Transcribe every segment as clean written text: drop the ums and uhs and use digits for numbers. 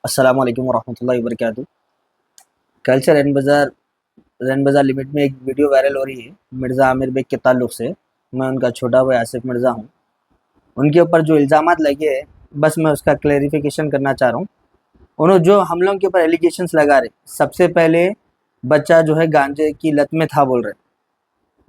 अस्सलाम वालेकुम वरहमतुल्लाहि वबरकातुहू। कल से रैन बाज़ार लिमिट में एक वीडियो वायरल हो रही है मिर्ज़ा आमिर बेग के ताल्लुक़ से। मैं उनका छोटा भाई आसिफ मिर्ज़ा हूँ। उनके ऊपर जो इल्ज़ामात लगे हैं, बस मैं उसका क्लैरिफ़िकेशन करना चाह रहा हूँ। उन्होंने जो हम लोगों के ऊपर एलिगेशंस लगा रहे, सबसे पहले बच्चा जो है गांजे की लत में था बोल रहे।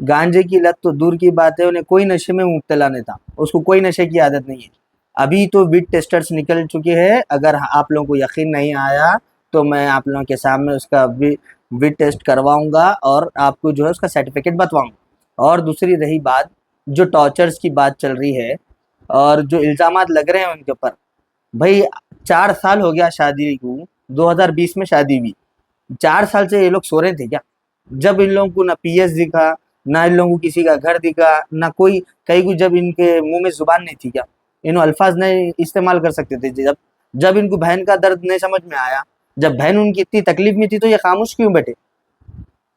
गांजे की लत तो दूर की बात है, उन्हें कोई नशे में मुब्तला नहीं था, उसको कोई नशे की आदत नहीं है। अभी तो वीड टेस्टर्स निकल चुके हैं, अगर आप लोगों को यकीन नहीं आया तो मैं आप लोगों के सामने उसका वीड टेस्ट करवाऊंगा और आपको जो है उसका सर्टिफिकेट बतवाऊंगा। और दूसरी रही बात, जो टॉर्चर्स की बात चल रही है और जो इल्ज़ामात लग रहे हैं उनके ऊपर, भाई 4 साल हो गया शादी को, 2020 में शादी हुई। 4 साल से ये लोग सो रहे थे क्या? जब इन लोगों को ना पीएस दिखा, ना इन लोगों को किसी का घर दिखा, ना कोई कहीं को, जब इनके मुंह में जुबान नहीं थी क्या? इन अल्फाज नहीं इस्तेमाल कर सकते थे? जब जब इनको बहन का दर्द नहीं समझ में आया, जब बहन उनकी इतनी तकलीफ में थी, तो ये खामोश क्यों बैठे?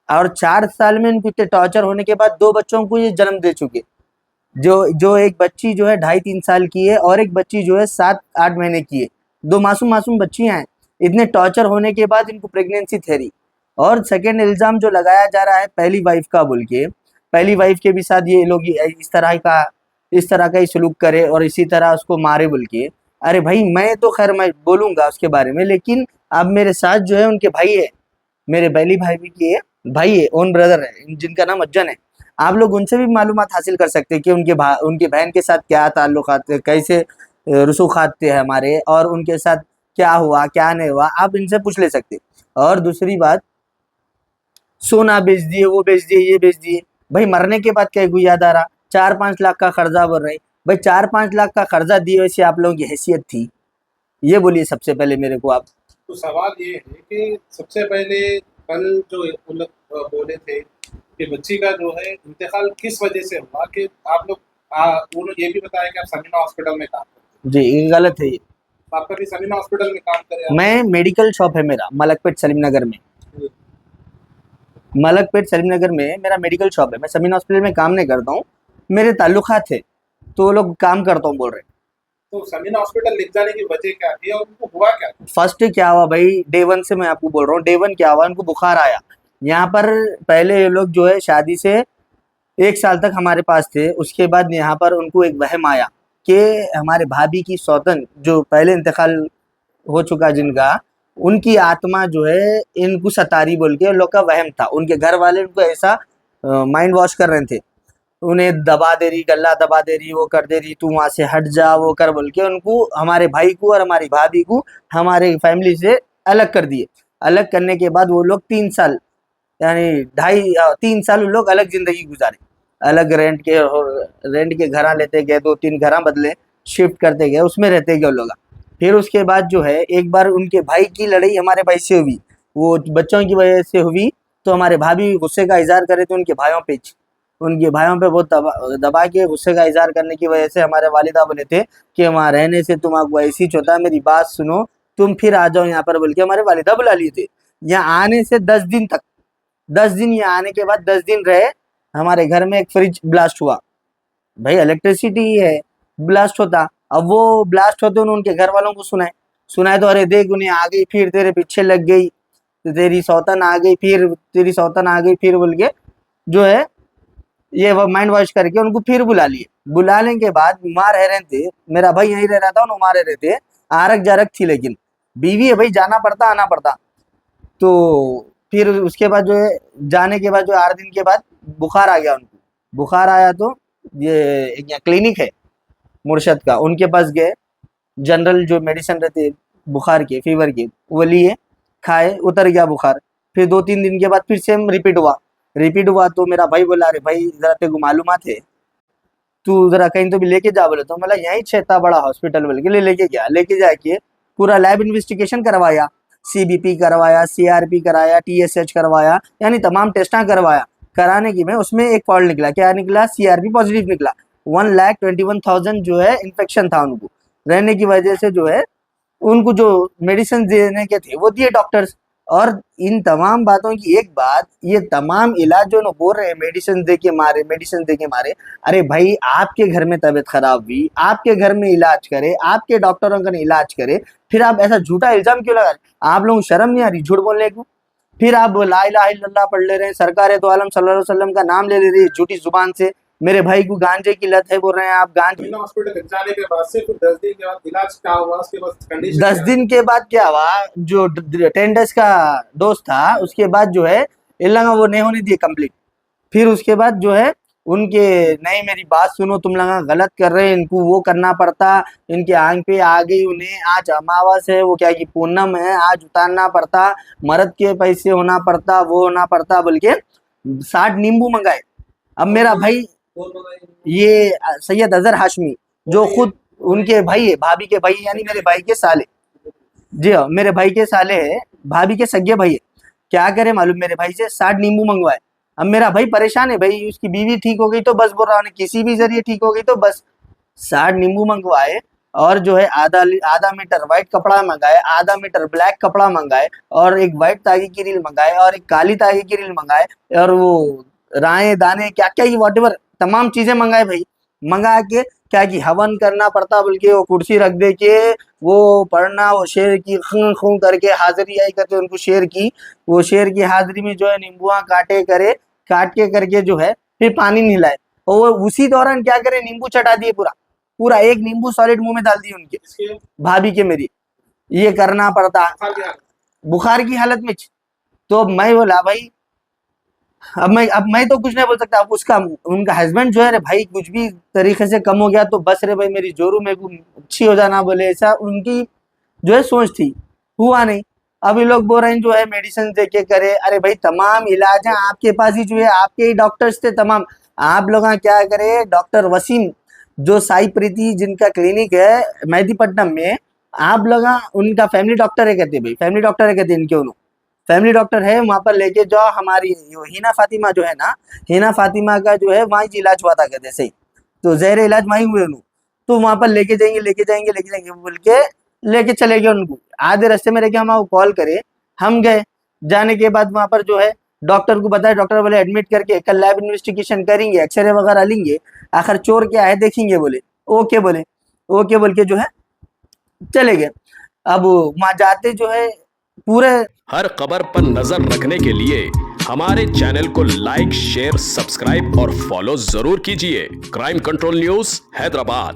और 4 साल में इनको इतने टॉर्चर होने के बाद 2 बच्चों को ये जन्म दे चुके। जो जो एक बच्ची जो है 2.5-3 साल की है और एक बच्ची जो है 7-8 महीने की है। दो मासूम मासूम बच्चियां हैं। इतने टॉर्चर होने के बाद इनको प्रेगनेंसी ठहरी। और सेकेंड इल्ज़ाम जो लगाया जा रहा है पहली वाइफ का बोल के, पहली वाइफ के भी साथ ये लोग इस तरह का ही सलूक करे और इसी तरह उसको मारे बोल के। अरे भाई, मैं तो खैर मैं बोलूंगा उसके बारे में, लेकिन अब मेरे साथ जो है उनके भाई है, मेरे पहली भाई भी की है, भाई है, ओन ब्रदर है, जिनका नाम अज्जन है। आप लोग उनसे भी मालूमात हासिल कर सकते हैं कि उनकी बहन के साथ क्या ताल्लुकात थे, कैसे रसूखात थे हमारे, और उनके साथ क्या हुआ क्या नहीं हुआ, आप इनसे पूछ ले सकते। और दूसरी बात, सोना बेच दिए, वो बेच दिए, ये बेच दिए। भाई मरने के बाद क्या को याद आ रहा? 4-5 लाख का कर्जा भर रहे। भाई 4-5 लाख का कर्जा दिए वैसे आप लोगों की हैसियत थी? ये बोलिए सबसे पहले मेरे को आप। तो सवाल ये है कि सबसे पहले कल जो वो लोग बोले थे कि बच्ची का जो है इंतकाल किस वजह से हुआ, कि आप लोग वो लोग ये भी बताया कि आप समीना हॉस्पिटल में काम करते जी, ये गलत है ये। हो। आप कभी समीना हॉस्पिटल में काम करें आप? मैं मेडिकल शॉप है मेरा मलकपेट सलीम नगर में। मलकपेट सलीम नगर में मेरा मेडिकल शॉप है। मैं समीन हॉस्पिटल में काम नहीं करता हूँ, मेरे ताल्लुकात थे तो वो लोग काम करता हूँ बोल रहे। तो समीना हॉस्पिटल लिख जाने की वजह क्या थी और उनको हुआ क्या? फर्स्ट क्या हुआ भाई, डे वन से मैं आपको बोल रहा हूँ, डे वन क्या हुआ, उनको बुखार आया। यहाँ पर पहले ये लोग जो है शादी से 1 साल तक हमारे पास थे, उसके बाद यहाँ पर उनको एक वहम आया कि हमारे भाभी की सौतन जो पहले इंतकाल हो चुका जिनका, उनकी आत्मा जो है इनको सतारी बोल के उन लोग का वहम था। उनके घर वाले उनको ऐसा माइंड वॉश कर रहे थे, उन्हें दबा दे रही, गला दबा दे रही, वो कर दे रही, तू वहाँ से हट जा, वो कर बोल के उनको, हमारे भाई को और हमारी भाभी को हमारे फैमिली से अलग कर दिए। अलग करने के बाद वो लोग 3 साल, यानी 3 साल उन लोग अलग जिंदगी गुजारे। अलग रेंट के घर लेते गए, 2-3 घर बदले, शिफ्ट करते गए, उसमें रहते गए वो लोग। फिर उसके बाद जो है एक बार उनके भाई की लड़ाई हमारे भाई से हुई, वो बच्चों की वजह से हुई। तो हमारे भाभी गुस्से का इजहार करे थे उनके भाइयों पे बहुत दबा के गुस्से का इजहार करने की वजह से हमारे वालिदा बोले थे कि वहाँ रहने से तुम्हारा ऐसी चौथा है, मेरी बात सुनो, तुम फिर आ जाओ यहाँ पर बोल के हमारे वालिदा बुला लिए थे। यहाँ आने से 10 दिन तक, 10 दिन यहाँ आने के बाद 10 दिन रहे। हमारे घर में एक फ्रिज ब्लास्ट हुआ। भाई इलेक्ट्रिसिटी ही है, ब्लास्ट होता। अब वो ब्लास्ट होते उन्होंने उनके घर वालों को सुनाए। सुनाए तो अरे देख उन्हें आ गई, फिर तेरे पीछे लग गई, तो तेरी सौतन आ गई, फिर तेरी सौतन आ गई, फिर बोल के जो है ये वो माइंड वॉश करके उनको फिर बुला लिए। बुलाने के बाद वहाँ रह रहे थे, मेरा भाई यहीं रह रहा था, वहाँ रह रहे थे। आरक जारक थी, लेकिन बीवी है भाई, जाना पड़ता आना पड़ता। तो फिर उसके बाद जो है, जाने के बाद जो 8 दिन के बाद बुखार आ गया उनको। बुखार आया तो ये एक यहाँ क्लिनिक है मुर्शद का, उनके पास गए। जनरल जो मेडिसिन रहती है बुखार के, फीवर के, वो लिए, खाए, उतर गया बुखार। फिर 2-3 दिन के बाद फिर सेम रिपीट हुआ तो मेरा भाई बोला, अरे भाई जरा तेरे को मालूमात है, तू जरा कहीं तो भी लेके जा। बोले तो मतलब यही छेता बड़ा हॉस्पिटल बोल के लेके गया। लेके जाके पूरा लैब इन्वेस्टिगेशन करवाया, सीबीपी करवाया, सीआरपी कराया, टीएसएच करवाया, यानी तमाम टेस्टा करवाया। कराने की में उसमें एक फॉल्ट निकला। क्या निकला? सीआरपी पॉजिटिव निकला। 1,21,000 जो है इन्फेक्शन था उनको, रहने की वजह से जो है उनको जो मेडिसिन देने के थे वो दिए डॉक्टर्स। और इन तमाम बातों की एक बात, ये तमाम इलाज जो ना बोल रहे हैं मेडिसिन दे के मारे, मेडिसिन दे के मारे, अरे भाई आपके घर में तबीयत खराब हुई, आपके घर में इलाज करे, आपके डॉक्टरों का इलाज करे, फिर आप ऐसा झूठा इल्जाम क्यों लगा रहे? आप लोगों को शर्म नहीं आ रही झूठ बोलने को? फिर आप ला इलाहा इल्लल्लाह पढ़ ले रहे हैं, सरकार तो आलम सल्लल्लाहु अलैहि वसल्लम का नाम ले रही है झूठी जुबान से, मेरे भाई को गांजे की लत है बोल रहे हैं आप गांजे। समीना हॉस्पिटल जाने के बाद से फिर 10 दिन के बाद इलाज क्या हुआ, उसके बाद कंडीशन 10 दिन के बाद क्या हुआ, जो 10 डेज का डोज था उसके बाद जो है इन लोगों वो नहीं होने दिए कंप्लीट। फिर उसके बाद जो है उनके, नहीं मेरी बात सुनो, तुम लोग गलत कर रहे हैं, इनको वो करना पड़ता, इनके आंख पे आ गई उन्हें, आज अमावस है, वो क्या कि पूनम है, आज उतारना पड़ता, मर्द के पैसे होना पड़ता, वो होना पड़ता, बोल के 60 नींबू मंगाए। अब मेरा भाई ये सैयद अजहर हाशमी, जो खुद उनके भाई है, भाभी के भाई, यानी मेरे भाई के साले, जी हाँ मेरे भाई के साले है, भाभी के सगे भाई है। क्या करे मालूम, मेरे भाई से 60 नींबू मंगवाए। अब मेरा भाई परेशान है भाई, उसकी बीवी ठीक हो गई तो बस, बोल रहा हूँ किसी भी जरिए ठीक हो गई तो बस। 60 नींबू मंगवाए और जो है आधा मीटर व्हाइट कपड़ा मंगाए, आधा मीटर ब्लैक कपड़ा मंगाए, और एक व्हाइट तागे की रील मंगाए, और एक काली तागे की रील मंगाए, और वो राय दाने क्या क्या वॉट एवर तमाम चीजें मंगाए भाई। मंगा के क्या कि हवन करना पड़ता, बल्कि वो कुर्सी रख दे के वो पढ़ना, वो शेर की खूं खूं करके हाजिरी आई करके उनको शेर की, वो शेर की हाजिरी में जो है नींबुआ काट के करके जो है फिर पानी नहलाए, और वो उसी दौरान क्या करे, नींबू चटा दिए, पूरा एक नींबू सॉलिड मुंह में डाल दिए उनके, इसके भाभी के मेरी। ये करना पड़ता बुखार क्या है? बुखार की हालत में। तो मैं बोला भाई, अब मैं तो कुछ नहीं बोल सकता। अब उसका उनका हस्बैंड जो है रे भाई, कुछ भी तरीके से कम हो गया तो बस रे भाई मेरी जोरू में अच्छी हो जाना, बोले ऐसा उनकी जो है सोच थी, हुआ नहीं। अभी लोग बोल रहे हैं जो है मेडिसिन दे के करे, अरे भाई तमाम इलाज है आपके पास ही, जो है आपके ही डॉक्टर्स थे तमाम। आप लोग क्या करे, डॉक्टर वसीम जो साई प्रीति जिनका क्लिनिक है मेहदीपट्टनम में, आप लोग उनका फैमिली डॉक्टर है कहते, भाई फैमिली डॉक्टर है कहते इनके, उन्होंने फैमिली डॉक्टर है, वहां पर लेके जाओ। हमारी हिना फातिमा जो है ना, हिना फातिमा का जो है वहीं इलाज हुआ था कहते सही, तो जहर इलाज वहीं हुए उन्होंने, तो वहां पर लेके जाएंगे बोल के लेके चले गए उनको। आधे रास्ते में लेके हम कॉल करे, हम गए, जाने के बाद वहां पर जो है डॉक्टर को बताया, डॉक्टर बोले एडमिट करके कल लैब इन्वेस्टिगेशन करेंगे, एक्सरे वगैरह लेंगे, आखिर चोर क्या है देखेंगे, बोले ओके बोल के जो है चले गए। अब वहां जाते जो है पूरे हर खबर पर नजर रखने के लिए हमारे चैनल को लाइक, शेयर, सब्सक्राइब और फॉलो जरूर कीजिए। Crime control news Hyderabad.